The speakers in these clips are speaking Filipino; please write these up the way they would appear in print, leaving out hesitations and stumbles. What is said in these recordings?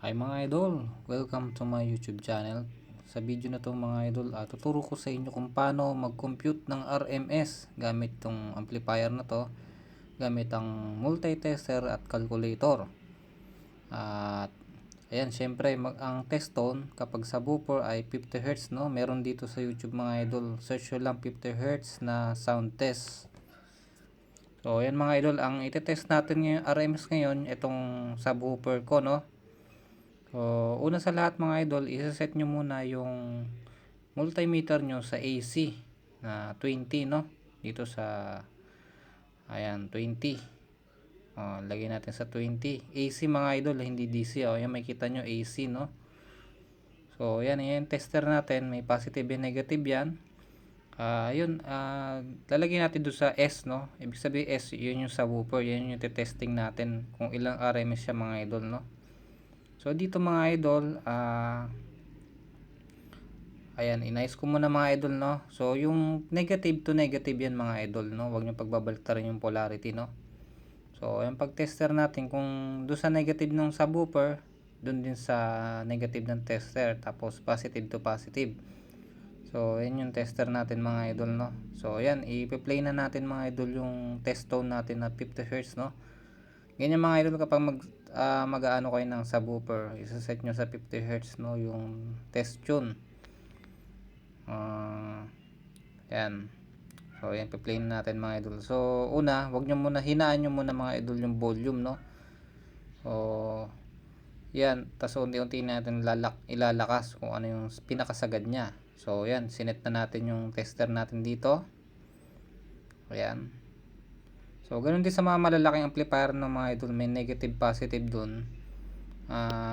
Hi mga idol, welcome to my YouTube channel. Sa video na to mga idol, tuturo ko sa inyo kung paano mag-compute ng RMS gamit tong amplifier na to, gamit ang multi-tester at calculator. At ayan, syempre ang test tone kapag sa subwoofer ay 50 Hz, no? Meron dito sa YouTube mga idol, search nyo lang 50 Hz na sound test. So ayan mga idol, ang ite-test natin ngayon RMS ngayon, itong subwoofer ko, no? So, una sa lahat mga idol, isa-set nyo muna yung multimeter nyo sa AC na 20, no? Dito sa, ayan, 20. Lagyan natin sa 20. AC mga idol, hindi DC. Ayan, makikita nyo AC, no? So, ayan, yung tester natin. May positive and negative yan. Yun, lalagyan natin doon sa S, no? Ibig sabihin S, yun yung subwoofer. Yan yung testing natin kung ilang RMS siya mga idol, no? So dito mga idol, ayan, inayos ko muna mga idol, no. So yung negative to negative yan mga idol, no. Huwag niyo pagbabaliktarin yung polarity, no. So yung pag-tester natin kung doon sa negative ng subwoofer, doon din sa negative ng tester, tapos positive to positive. So yan yung tester natin mga idol, no. So ayan, i-play na natin mga idol yung test tone natin na 50 Hz, no. Ganyan mga idol kapag mag-aano kayo ng subwoofer, isa-set nyo sa 50 Hz, no, yung test tune. Yan. So yan, pa-play natin mga idol. So una, wag nyo muna, hinaan nyo muna mga idol yung volume, no. So yan, tas unti-unti natin ilalakas kung ano yung pinakasagad nya. So yan, sinet na natin yung tester natin dito. Ayan. So, ganoon din sa mga malalaking amplifier ng mga idol, may negative positive doon.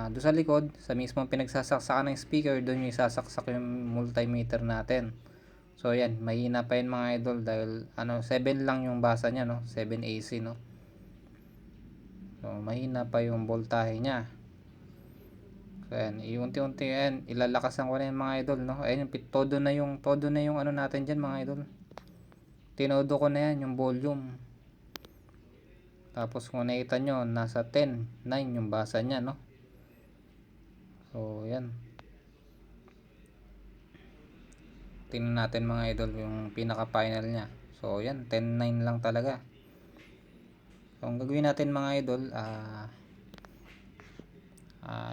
Doon sa likod, sa mismong pinagsasaksakan ng speaker, doon yung isasaksak yung multimeter natin. So, yan, mahina pa yun mga idol dahil 7 lang yung basa niya, no? 7 AC, no? So, mahina pa yung voltahe niya. So, yan, iunti-unti yan, ilalakasan ko na yung mga idol, no? Ayun, todo na yung ano natin diyan mga idol. Tinodo ko na yan, yung volume. Tapos kung nakita nyo, nasa 10, 9 yung basa niya, no? So, yan. Tingnan natin mga idol yung pinaka-final niya. So, yan. 10, 9 lang talaga. So, ang gagawin natin mga idol,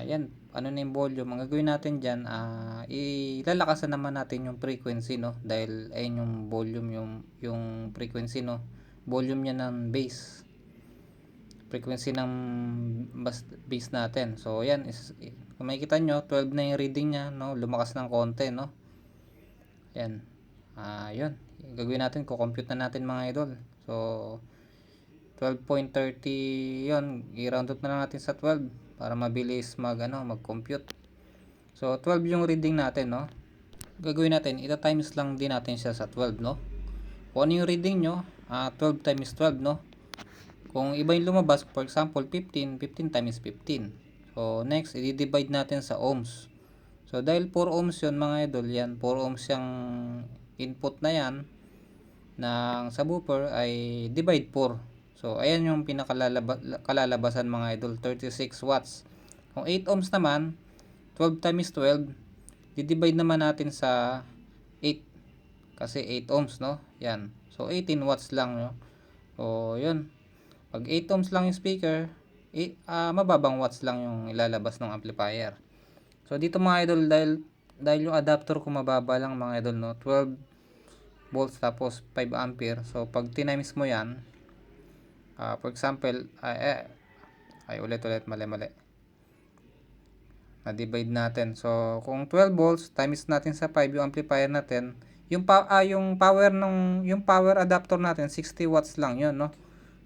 yan. Ano na yung volume? Ang gagawin natin dyan, ilalakasan naman natin yung frequency, no? Dahil, ayun yung volume, yung frequency, no? Volume niya ng bass. Frequency ng bass natin. So yan, kung makikita nyo 12 na yung reading nya, no, lumakas ng konti, no. Yan, yun gagawin natin, kukompute na natin mga idol. So 12.30 yun, i-round up na lang natin sa 12 para mabilis mag-compute. So 12 yung reading natin, no. Gagawin natin, ita times lang din natin siya sa 12, no. Kung ano yung reading nyo, 12 times 12, no. Kung iba yung lumabas, for example, 15 times 15. So, next, i-divide natin sa ohms. So, dahil 4 ohms yun, mga idol, yan, 4 ohms yung input na yan ng subwoofer ay divide 4. So, ayan yung pinakalalabasan mga idol, 36 watts. Kung 8 ohms naman, 12 times 12, di-divide naman natin sa 8. Kasi 8 ohms, no? Yan. So, 18 watts lang, no? So, yun. Pag 8 ohms lang yung speaker, mababang watts lang yung ilalabas ng amplifier. So dito mga idol, dahil yung adapter ko mababa lang mga idol, no, 12 volts tapos 5 ampere. So pag tinimes mo yan, for example, ulit mali na-divide natin. So kung 12 volts times natin sa 5 yung amplifier natin, yung power adapter natin 60 watts lang yun, no.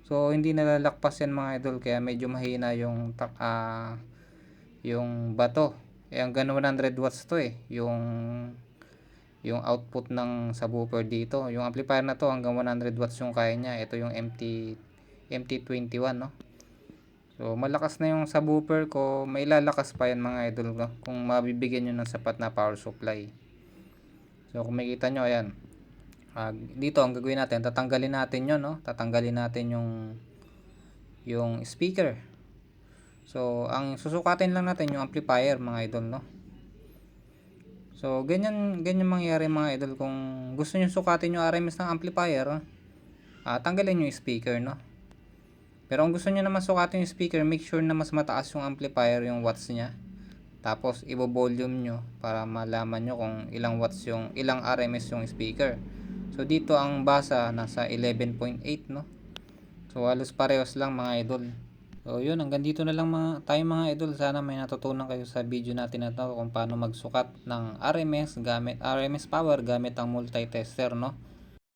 So hindi nalalakpas yan mga idol, kaya medyo mahina yung bato. Hanggang 100 watts to yung output ng subwoofer dito. Yung amplifier na to hanggang 100 watts yung kaya niya. Ito yung MT21, no. So malakas na yung subwoofer ko, may lalakas pa yan mga idol, no? Kung mabibigyan nyo ng sapat na power supply. So kung makita nyo, ayan, dito ang gagawin natin, tatanggalin natin yon, no. Tatanggalin natin yung speaker. So, ang susukatin lang natin yung amplifier mga idol, no? So, ganyan mangyayari mga idol kung gusto niyo sukatin yung RMS ng amplifier, tanggalin yung speaker, no? Pero kung gusto niyo naman sukatin yung speaker, make sure na mas mataas yung amplifier, yung watts niya. Tapos, i-volume nyo para malaman nyo kung ilang watts yung, ilang RMS yung speaker. So, dito ang basa nasa 11.8, no? So, halos parehas lang mga idol. So, yun, hanggang dito na lang tayo mga idol. Sana may natutunan kayo sa video natin na to kung paano magsukat ng RMS power gamit ang multi-tester, no?